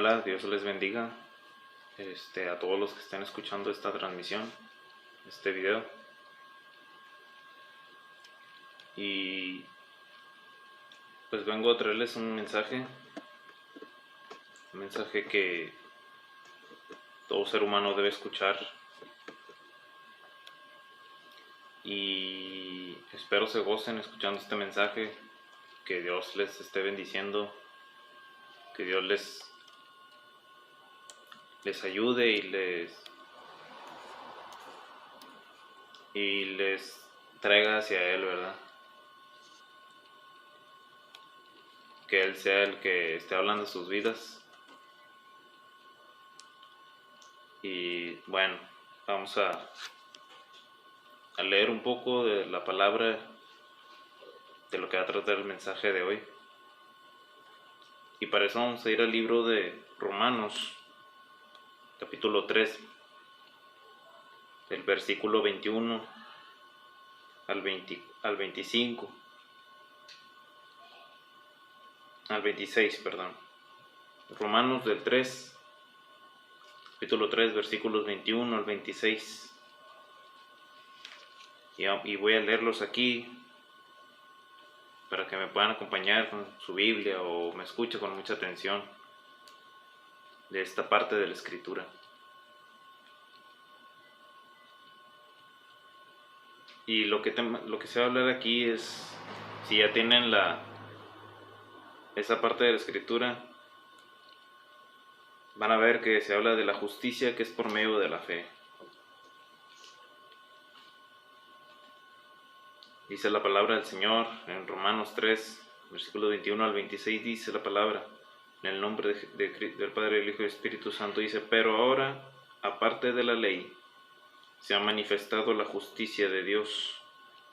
Hola, Dios les bendiga a todos los que estén escuchando esta transmisión, este video. Y pues vengo a traerles un mensaje que todo ser humano debe escuchar. Y espero se gocen escuchando este mensaje, que Dios les esté bendiciendo, que Dios les ayude y les traiga hacia Él, ¿verdad? Que Él sea el que esté hablando de sus vidas. Y bueno, vamos a leer un poco de la palabra, de lo que va a tratar el mensaje de hoy. Y para eso vamos a ir al libro de Romanos, capítulo 3, del versículo 21 al 25, al 26, perdón. Romanos del 3, capítulo 3, versículos 21 al 26. Y voy a leerlos aquí para que me puedan acompañar con su Biblia o me escuche con mucha atención de esta parte de la Escritura. Y lo que se va a hablar aquí es, si ya tienen esa parte de la Escritura, van a ver que se habla de la justicia que es por medio de la fe. Dice la palabra del Señor en Romanos 3, versículo 21 al 26, dice la palabra, en el nombre del Padre, del Hijo y del Espíritu Santo, dice: pero ahora, aparte de la ley, se ha manifestado la justicia de Dios,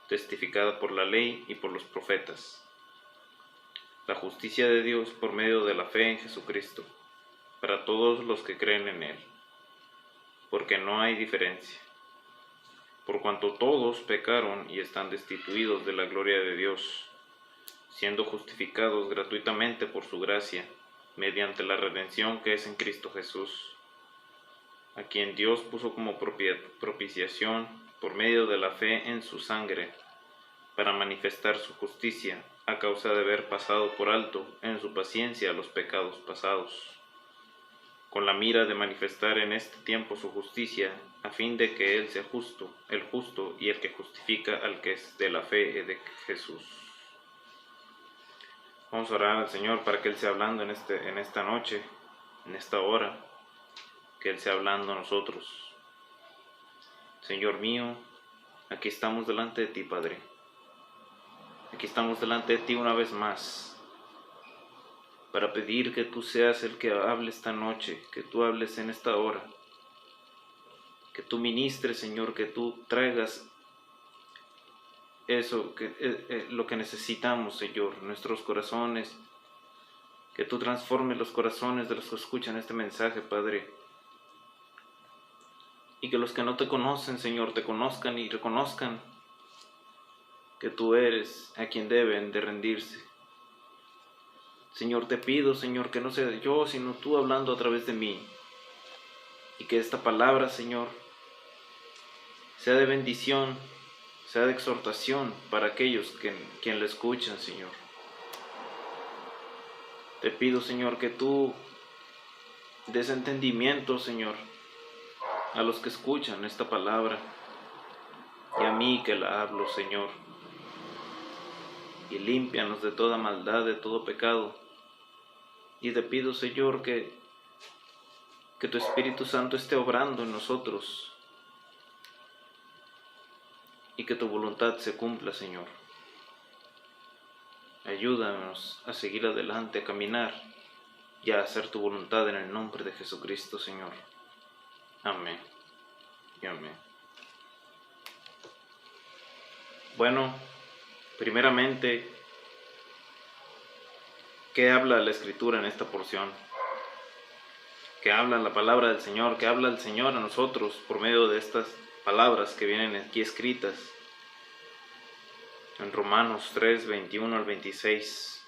testificada por la ley y por los profetas. La justicia de Dios por medio de la fe en Jesucristo, para todos los que creen en Él, porque no hay diferencia. Por cuanto todos pecaron y están destituidos de la gloria de Dios, siendo justificados gratuitamente por su gracia, mediante la redención que es en Cristo Jesús, a quien Dios puso como propiciación por medio de la fe en su sangre, para manifestar su justicia, a causa de haber pasado por alto en su paciencia los pecados pasados, con la mira de manifestar en este tiempo su justicia, a fin de que Él sea el justo y el que justifica al que es de la fe de Jesús. Vamos a orar al Señor para que Él sea hablando en esta noche, en esta hora, que Él sea hablando a nosotros. Señor mío, aquí estamos delante de ti, Padre. Aquí estamos delante de ti una vez más, para pedir que tú seas el que hable esta noche, que tú hables en esta hora, que tú ministres, Señor, que tú traigas eso, lo que necesitamos, Señor, nuestros corazones, que tú transformes los corazones de los que escuchan este mensaje, Padre, y que los que no te conocen, Señor, te conozcan y reconozcan que tú eres a quien deben de rendirse. Señor, te pido, Señor, que no sea yo, sino tú hablando a través de mí, y que esta palabra, Señor, sea de bendición, sea de exhortación para aquellos quien la escuchan, Señor. Te pido, Señor, que tú des entendimiento, Señor, a los que escuchan esta palabra y a mí que la hablo, Señor. Y límpianos de toda maldad, de todo pecado. Y te pido, Señor, que tu Espíritu Santo esté obrando en nosotros y que tu voluntad se cumpla, Señor. Ayúdanos a seguir adelante, a caminar y a hacer tu voluntad en el nombre de Jesucristo, Señor. Amén y amén. Bueno, primeramente, ¿qué habla la Escritura en esta porción? ¿Qué habla la palabra del Señor? ¿Qué habla el Señor a nosotros por medio de estas palabras que vienen aquí escritas en Romanos 3, 21 al 26?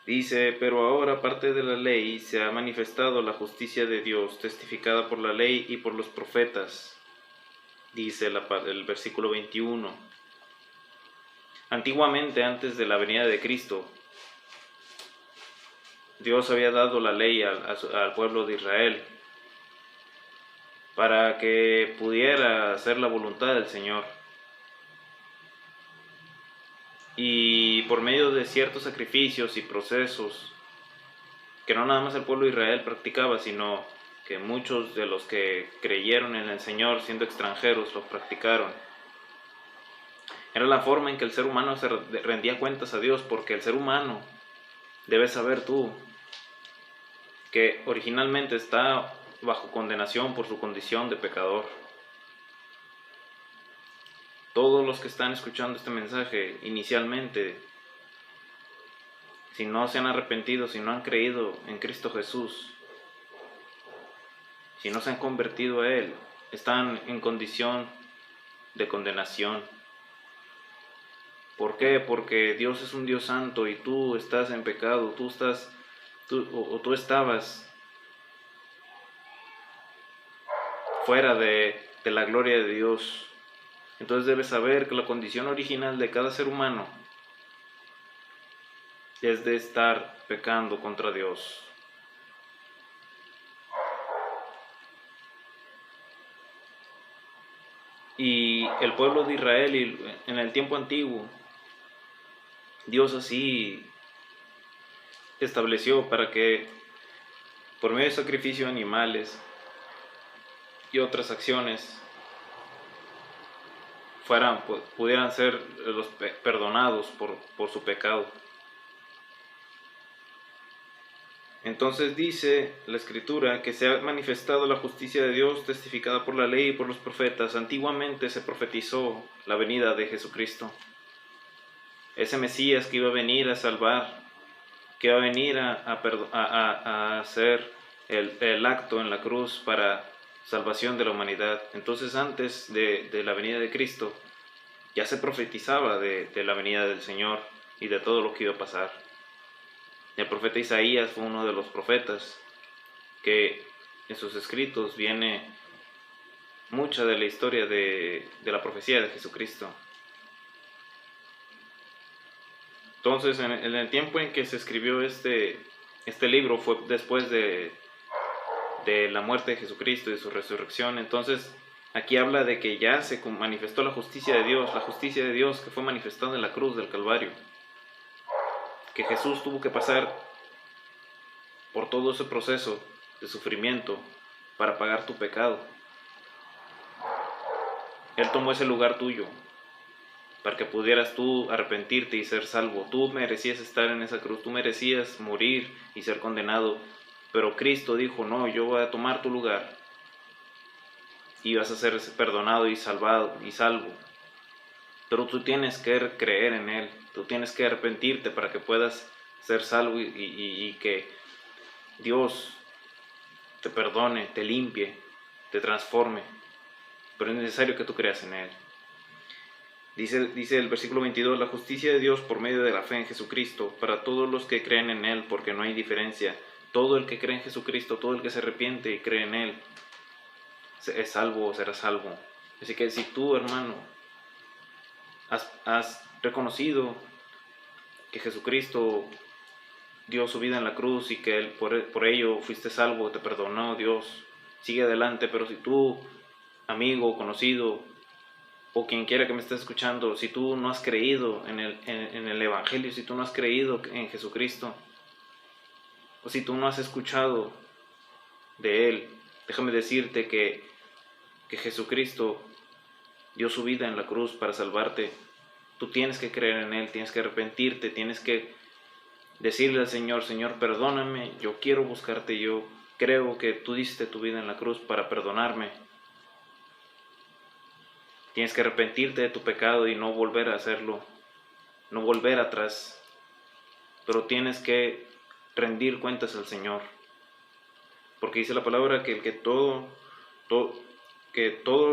Dice, pero ahora, aparte de la ley, se ha manifestado la justicia de Dios, testificada por la ley y por los profetas. Dice el versículo 21. Antiguamente, antes de la venida de Cristo, Dios había dado la ley al pueblo de Israel para que pudiera hacer la voluntad del Señor. Y por medio de ciertos sacrificios y procesos que no nada más el pueblo de Israel practicaba, sino que muchos de los que creyeron en el Señor siendo extranjeros los practicaron. Era la forma en que el ser humano se rendía cuentas a Dios, porque el ser humano, debes saber tú, que originalmente está bajo condenación por su condición de pecador. Todos los que están escuchando este mensaje inicialmente, si no se han arrepentido, si no han creído en Cristo Jesús, si no se han convertido a Él, están en condición de condenación. ¿Por qué? Porque Dios es un Dios santo y tú estás en pecado, tú estabas fuera de la gloria de Dios. Entonces debes saber que la condición original de cada ser humano es de estar pecando contra Dios. Y el pueblo de Israel, en el tiempo antiguo, Dios así estableció para que por medio de sacrificio de animales y otras acciones pudieran ser perdonados por su pecado. Entonces dice la Escritura que se ha manifestado la justicia de Dios testificada por la ley y por los profetas. Antiguamente se profetizó la venida de Jesucristo, ese Mesías que iba a venir a salvar, que iba a venir a hacer el acto en la cruz para salvación de la humanidad. Entonces antes de la venida de Cristo ya se profetizaba de la venida del Señor y de todo lo que iba a pasar. El profeta Isaías fue uno de los profetas que en sus escritos viene mucha de la historia de la profecía de Jesucristo. Entonces, en el tiempo en que se escribió este libro fue después de la muerte de Jesucristo y de su resurrección. Entonces, aquí habla de que ya se manifestó la justicia de Dios que fue manifestada en la cruz del Calvario. Que Jesús tuvo que pasar por todo ese proceso de sufrimiento para pagar tu pecado. Él tomó ese lugar tuyo para que pudieras tú arrepentirte y ser salvo. Tú merecías estar en esa cruz, tú merecías morir y ser condenado, pero Cristo dijo, no, yo voy a tomar tu lugar y vas a ser perdonado y salvado y salvo. Pero tú tienes que creer en Él, tú tienes que arrepentirte para que puedas ser salvo y que Dios te perdone, te limpie, te transforme. Pero es necesario que tú creas en Él. Dice el versículo 22, la justicia de Dios por medio de la fe en Jesucristo, para todos los que creen en Él, porque no hay diferencia. Todo el que cree en Jesucristo, todo el que se arrepiente y cree en Él, es salvo o será salvo. Así que si tú, hermano, has reconocido que Jesucristo dio su vida en la cruz y que Él por ello fuiste salvo, te perdonó Dios, sigue adelante. Pero si tú, amigo, conocido, o quien quiera que me esté escuchando, si tú no has creído en el Evangelio, si tú no has creído en Jesucristo, o si tú no has escuchado de Él, déjame decirte que Jesucristo dio su vida en la cruz para salvarte. Tú tienes que creer en Él, tienes que arrepentirte, tienes que decirle al Señor, Señor, perdóname, yo quiero buscarte, yo creo que tú diste tu vida en la cruz para perdonarme. Tienes que arrepentirte de tu pecado y no volver a hacerlo, no volver atrás, pero tienes que rendir cuentas al Señor, porque dice la palabra que todos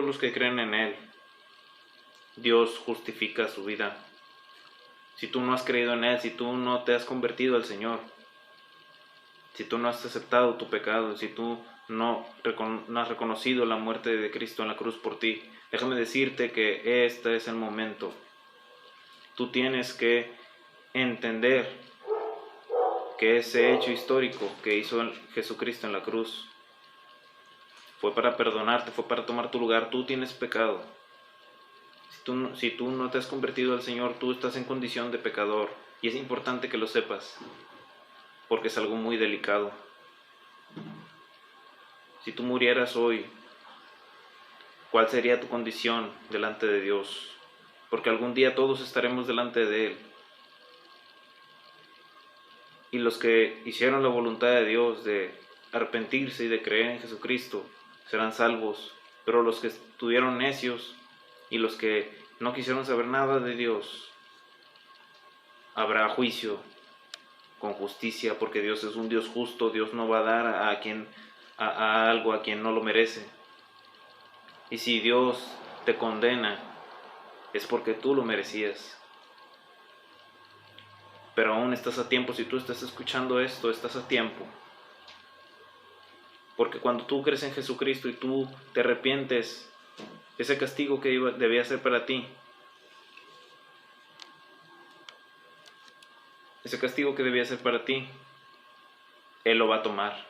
los que creen en Él, Dios justifica su vida. Si tú no has creído en Él, si tú no te has convertido al Señor, si tú no has aceptado tu pecado, si tú no has reconocido la muerte de Cristo en la cruz por ti, déjame decirte que este es el momento. Tú tienes que entender que ese hecho histórico que hizo Jesucristo en la cruz fue para perdonarte, fue para tomar tu lugar. Tú tienes pecado. Si tú no te has convertido al Señor, tú estás en condición de pecador. Y es importante que lo sepas, porque es algo muy delicado. Si tú murieras hoy, ¿cuál sería tu condición delante de Dios? Porque algún día todos estaremos delante de Él. Y los que hicieron la voluntad de Dios de arrepentirse y de creer en Jesucristo serán salvos. Pero los que estuvieron necios y los que no quisieron saber nada de Dios, habrá juicio con justicia, porque Dios es un Dios justo. Dios no va a dar a algo a quien no lo merece. Y si Dios te condena, es porque tú lo merecías. Pero aún estás a tiempo. Si tú estás escuchando esto, estás a tiempo. Porque cuando tú crees en Jesucristo y tú te arrepientes, ese castigo que debía ser para ti, ese castigo que debía ser para ti, Él lo va a tomar.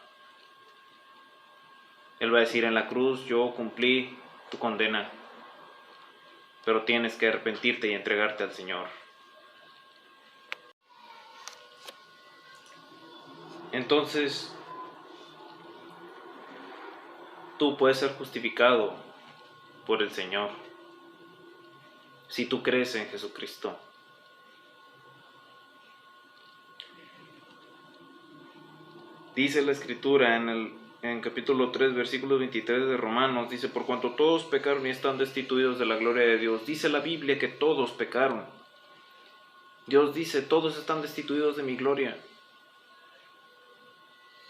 Él va a decir: en la cruz yo cumplí tu condena, pero tienes que arrepentirte y entregarte al Señor. Entonces, tú puedes ser justificado por el Señor si tú crees en Jesucristo. Dice la Escritura en capítulo 3, versículo 23 de Romanos, dice: por cuanto todos pecaron y están destituidos de la gloria de Dios. Dice la Biblia que todos pecaron. Dios dice: todos están destituidos de mi gloria.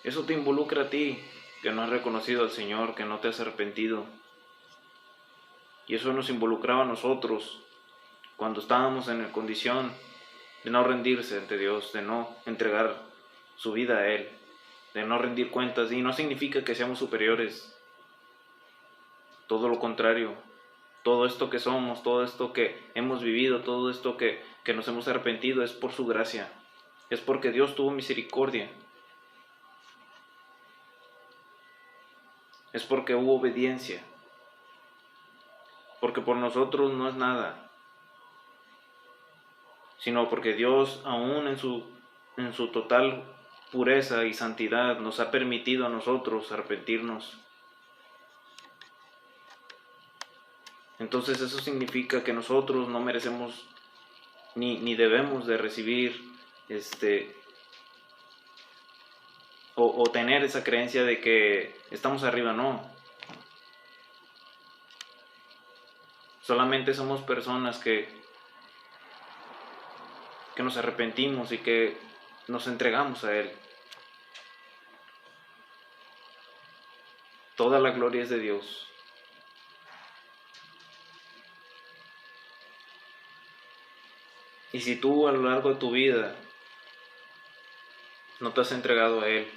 Eso te involucra a ti, que no has reconocido al Señor, que no te has arrepentido. Y eso nos involucraba a nosotros cuando estábamos en la condición de no rendirse ante Dios, de no entregar su vida a Él, de no rendir cuentas. Y no significa que seamos superiores, todo lo contrario. Todo esto que somos, todo esto que hemos vivido, todo esto que nos hemos arrepentido es por su gracia, es porque Dios tuvo misericordia, es porque hubo obediencia, porque por nosotros no es nada, sino porque Dios, aún en su total pureza y santidad, nos ha permitido a nosotros arrepentirnos. Entonces eso significa que nosotros no merecemos ni debemos de recibir o tener esa creencia de que estamos arriba. No. Solamente somos personas que nos arrepentimos y que nos entregamos a Él. Toda la gloria es de Dios. Y si tú a lo largo de tu vida no te has entregado a Él,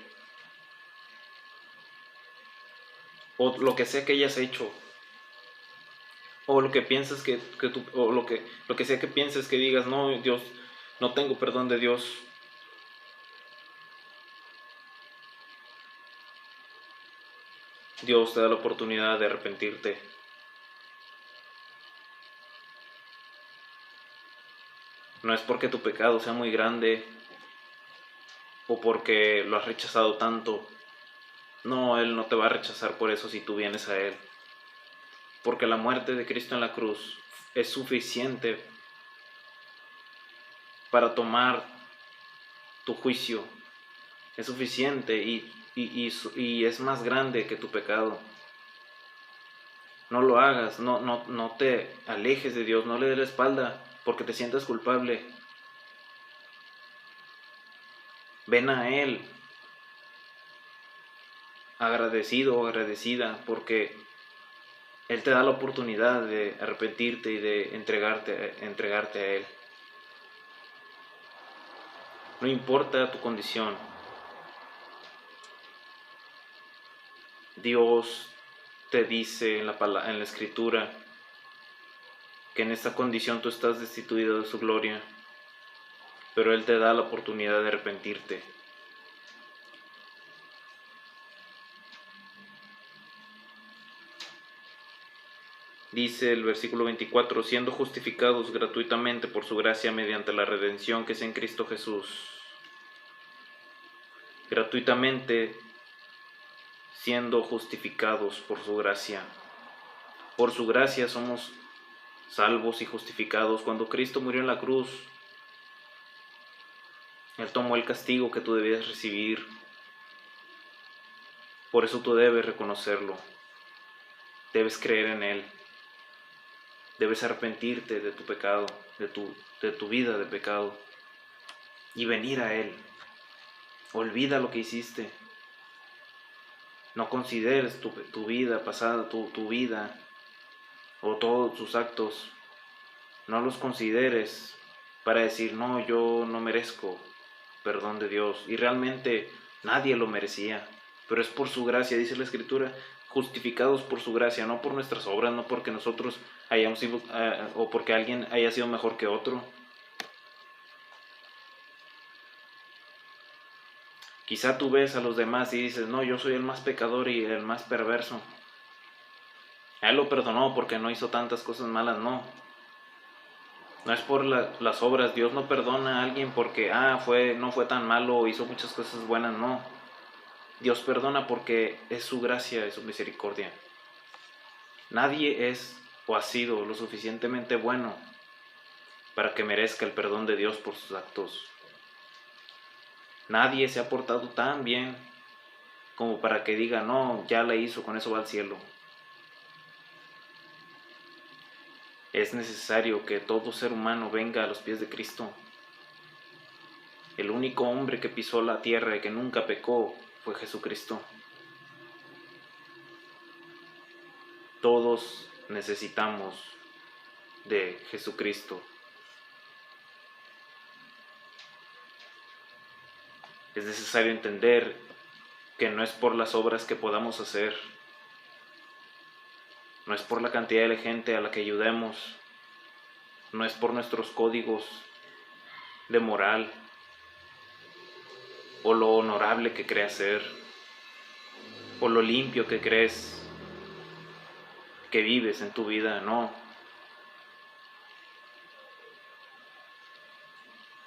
o lo que sea que hayas hecho, o lo que piensas o lo que sea que pienses, que digas: no, Dios, no tengo perdón de Dios. Dios te da la oportunidad de arrepentirte. No es porque tu pecado sea muy grande o porque lo has rechazado tanto. No, Él no te va a rechazar por eso si tú vienes a Él. Porque la muerte de Cristo en la cruz es suficiente para tomar tu juicio. Es suficiente y es más grande que tu pecado. No lo hagas, no te alejes de Dios, no le des la espalda porque te sientas culpable. Ven a Él agradecido o agradecida, porque Él te da la oportunidad de arrepentirte y de entregarte a Él. No importa tu condición, Dios te dice en la Escritura que en esta condición tú estás destituido de su gloria, pero Él te da la oportunidad de arrepentirte. Dice el versículo 24, siendo justificados gratuitamente por su gracia mediante la redención que es en Cristo Jesús. Gratuitamente siendo justificados por su gracia. Por su gracia somos salvos y justificados. Cuando Cristo murió en la cruz, Él tomó el castigo que tú debías recibir. Por eso tú debes reconocerlo. Debes creer en Él. Debes arrepentirte de tu pecado, de tu vida de pecado, y venir a Él. Olvida lo que hiciste. No consideres tu vida pasada, tu vida o todos tus actos. No los consideres para decir, no, yo no merezco perdón de Dios. Y realmente nadie lo merecía. Pero es por su gracia, dice la Escritura, justificados por su gracia, no por nuestras obras, no porque nosotros hayamos sido, o porque alguien haya sido mejor que otro. Quizá tú ves a los demás y dices, no, yo soy el más pecador y el más perverso. A él lo perdonó porque no hizo tantas cosas malas, no. No es por las obras. Dios no perdona a alguien porque no fue tan malo o hizo muchas cosas buenas, no. Dios perdona porque es su gracia, es su misericordia. Nadie es o ha sido lo suficientemente bueno para que merezca el perdón de Dios por sus actos. Nadie se ha portado tan bien como para que diga, no, ya la hizo, con eso va al cielo. Es necesario que todo ser humano venga a los pies de Cristo. El único hombre que pisó la tierra y que nunca pecó fue Jesucristo. Todos necesitamos de Jesucristo. Es necesario entender que no es por las obras que podamos hacer, no es por la cantidad de gente a la que ayudemos, no es por nuestros códigos de moral o lo honorable que creas ser o lo limpio que crees que vives en tu vida, no.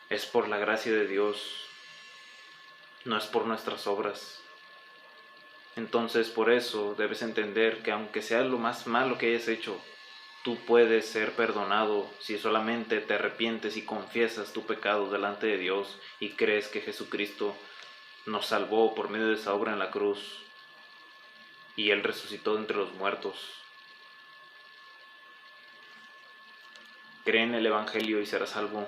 Es por la gracia de Dios, no es por nuestras obras. Entonces por eso debes entender que aunque sea lo más malo que hayas hecho, tú puedes ser perdonado si solamente te arrepientes y confiesas tu pecado delante de Dios y crees que Jesucristo nos salvó por medio de esa obra en la cruz y Él resucitó entre los muertos. Cree en el Evangelio y serás salvo.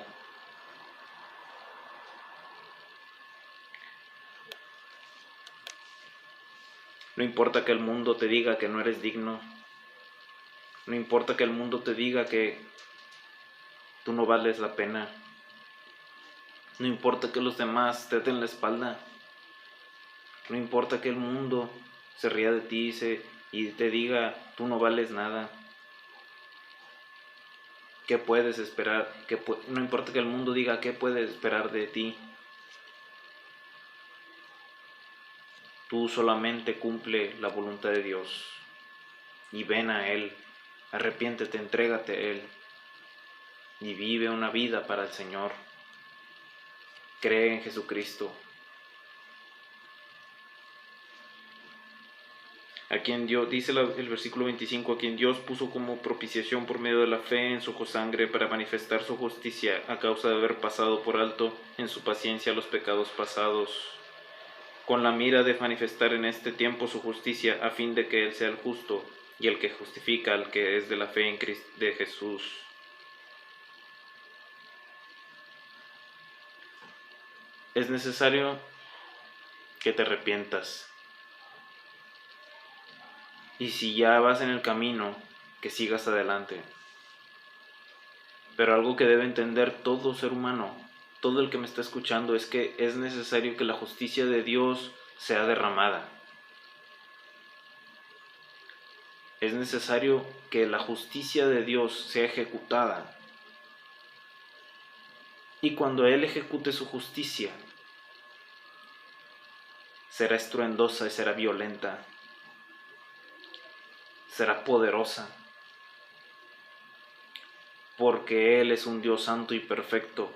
No importa que el mundo te diga que no eres digno. No importa que el mundo te diga que tú no vales la pena. No importa que los demás te den la espalda. No importa que el mundo se ría de ti y te diga tú no vales nada. ¿Qué puedes esperar? No importa que el mundo diga qué puedes esperar de ti. Tú solamente cumple la voluntad de Dios y ven a Él, arrepiéntete, entrégate a Él y vive una vida para el Señor. Cree en Jesucristo, a quien Dios, dice el versículo 25, a quien Dios puso como propiciación por medio de la fe en su sangre para manifestar su justicia a causa de haber pasado por alto en su paciencia los pecados pasados, con la mira de manifestar en este tiempo su justicia, a fin de que Él sea el justo y el que justifica al que es de la fe en Cristo de Jesús. Es necesario que te arrepientas. Y si ya vas en el camino, que sigas adelante. Pero algo que debe entender todo ser humano todo el que me está escuchando, es que es necesario que la justicia de Dios sea derramada. Es necesario que la justicia de Dios sea ejecutada. Y cuando Él ejecute su justicia, será estruendosa y será violenta, será poderosa, porque Él es un Dios santo y perfecto.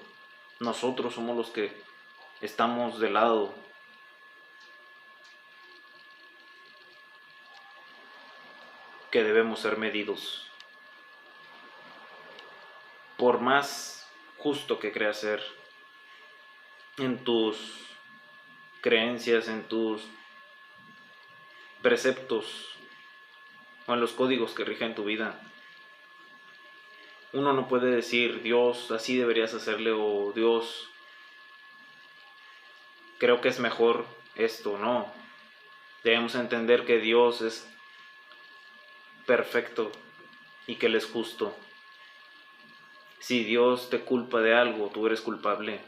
Nosotros somos los que estamos del lado que debemos ser medidos. Por más justo que creas ser en tus creencias, en tus preceptos o en los códigos que rigen tu vida, uno no puede decir, Dios, así deberías hacerle, o Dios, creo que es mejor esto. No, debemos entender que Dios es perfecto y que Él es justo. Si Dios te culpa de algo, tú eres culpable.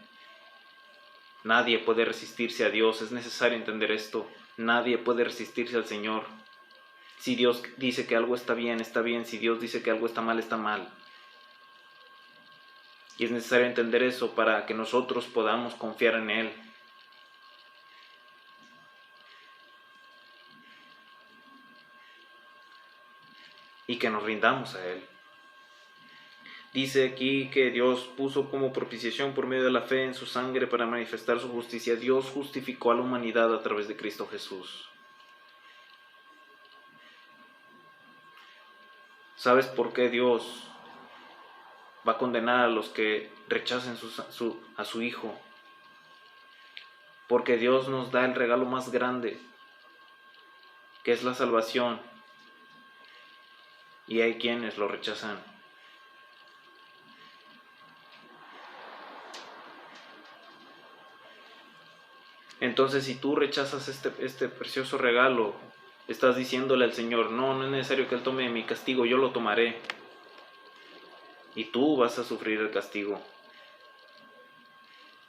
Nadie puede resistirse a Dios, es necesario entender esto. Nadie puede resistirse al Señor. Si Dios dice que algo está bien, está bien. Si Dios dice que algo está mal, está mal. Y es necesario entender eso para que nosotros podamos confiar en Él. Y que nos rindamos a Él. Dice aquí que Dios puso como propiciación por medio de la fe en su sangre para manifestar su justicia. Dios justificó a la humanidad a través de Cristo Jesús. ¿Sabes por qué Dios va a condenar a los que rechacen a su Hijo? Porque Dios nos da el regalo más grande, que es la salvación, y hay quienes lo rechazan. Entonces, si tú rechazas este precioso regalo, estás diciéndole al Señor, no es necesario que Él tome mi castigo, yo lo tomaré. Y tú vas a sufrir el castigo.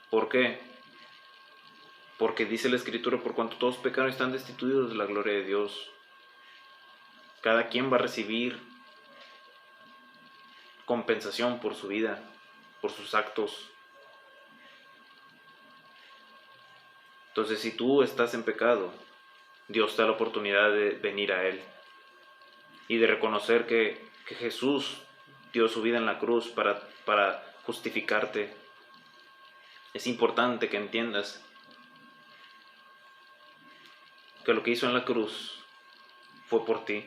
¿Por qué? Porque dice la Escritura, por cuanto todos pecaron están destituidos de la gloria de Dios. Cada quien va a recibir compensación por su vida, por sus actos. Entonces, si tú estás en pecado, Dios te da la oportunidad de venir a Él y de reconocer que Jesús dio su vida en la cruz para justificarte. Es importante que entiendas que lo que hizo en la cruz fue por ti.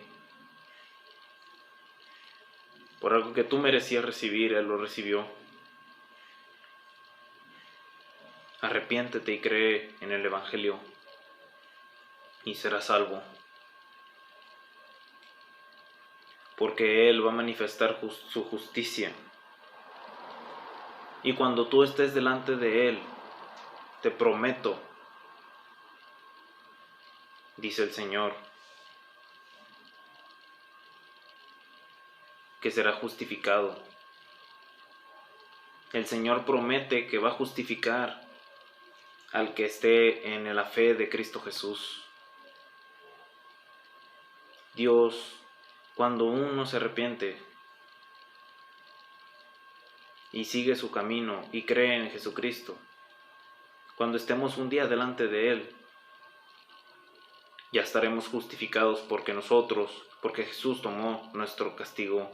Por algo que tú merecías recibir, Él lo recibió. Arrepiéntete y cree en el Evangelio y serás salvo. Porque Él va a manifestar su justicia. Y cuando tú estés delante de Él, te prometo, dice el Señor, que será justificado. El Señor promete que va a justificar al que esté en la fe de Cristo Jesús. Dios, cuando uno se arrepiente y sigue su camino y cree en Jesucristo, cuando estemos un día delante de Él, ya estaremos justificados porque Jesús tomó nuestro castigo.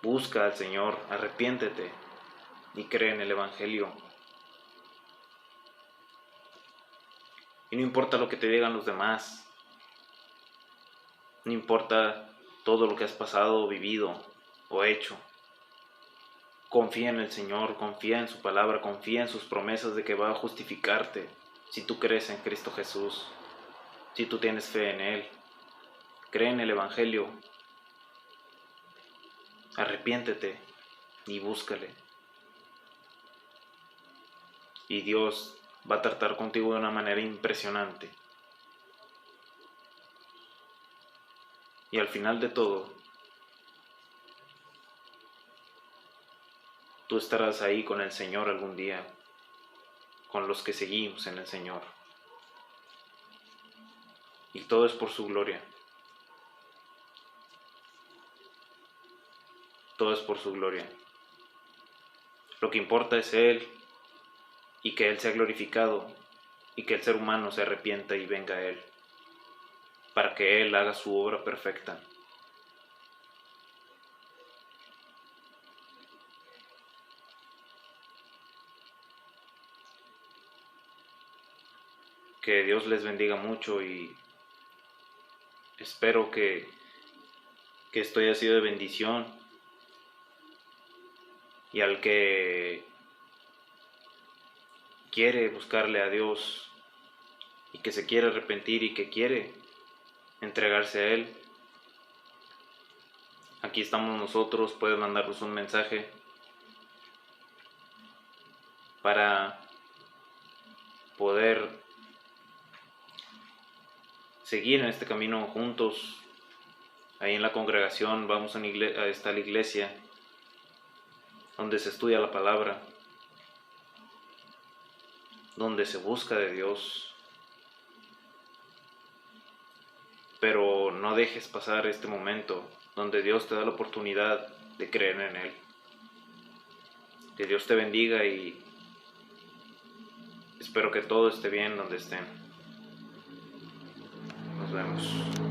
Busca al Señor, arrepiéntete y cree en el Evangelio. Y no importa lo que te digan los demás, no importa todo lo que has pasado, vivido o hecho. Confía en el Señor, confía en su palabra, confía en sus promesas de que va a justificarte si tú crees en Cristo Jesús, si tú tienes fe en Él. Cree en el Evangelio, arrepiéntete y búscale. Y Dios va a tratar contigo de una manera impresionante. Y al final de todo, tú estarás ahí con el Señor algún día, con los que seguimos en el Señor. Y todo es por su gloria. Todo es por su gloria. Lo que importa es Él y que Él sea glorificado y que el ser humano se arrepienta y venga a Él, para que Él haga su obra perfecta. Que Dios les bendiga mucho y espero que esto haya sido de bendición, y al que quiere buscarle a Dios y que se quiere arrepentir y que quiere entregarse a Él, aquí estamos nosotros. Puedes mandarnos un mensaje para poder seguir en este camino juntos. Ahí en la congregación vamos a está la iglesia donde se estudia la palabra, donde se busca de Dios. Pero no dejes pasar este momento donde Dios te da la oportunidad de creer en Él. Que Dios te bendiga y espero que todo esté bien donde estén. Nos vemos.